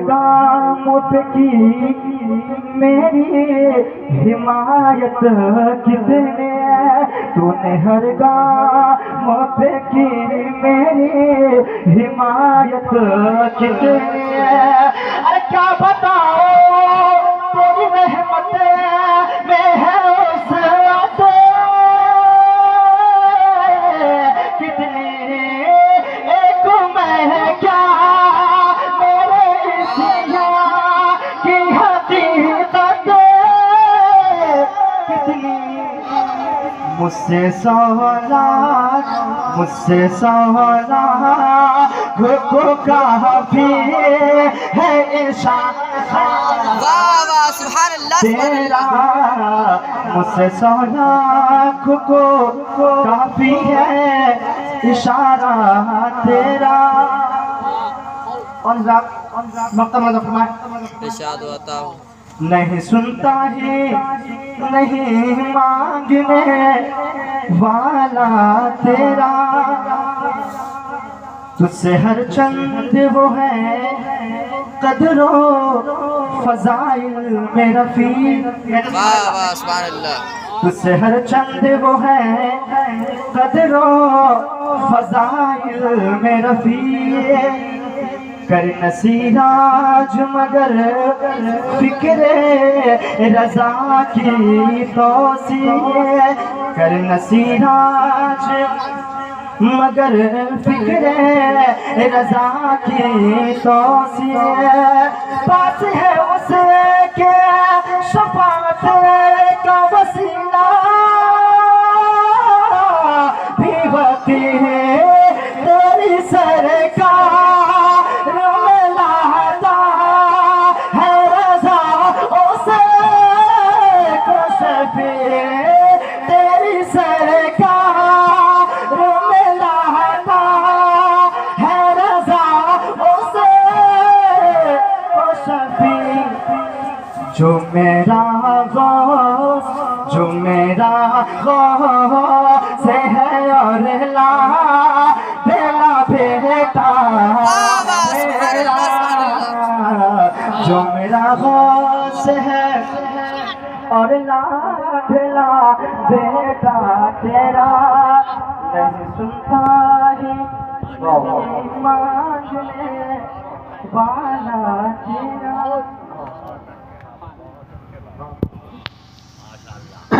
गाम पे की मेरी हिमायत कितने, तूने हर गाम पे की मेरी हिमायत कितने। अरे क्या बताओ तेरी रहमत में है उस कितनी, एक मैं क्या मुझसे सवाला को काफी है इशारा तेरा, मुझसे सवाला को काफी है इशारा तेरा। नहीं सुनता ही नहीं मांगने वाला तेरा, तुझसे हर चंद वो है कदरो फजाइल में रफी। तुझसे हर चंद वो है कदरो फजाइल में रफी। कर नसीराज मगर फिक्रे रजा की तोसी, कर नसीराज मगर फिक्रे रजा की तोसी। पास है उसके शफाअत का वसीला भी होती है तेरी सरकार तेरी सरकार में लाता है रज़ा उसे ओ शफी। जो मेरा गौस है और ला बेला बेटा मेरा, जो मेरा गौस है और लाडला बेटा तेरा, नहीं सुनता ही मांगने वाला तेरा।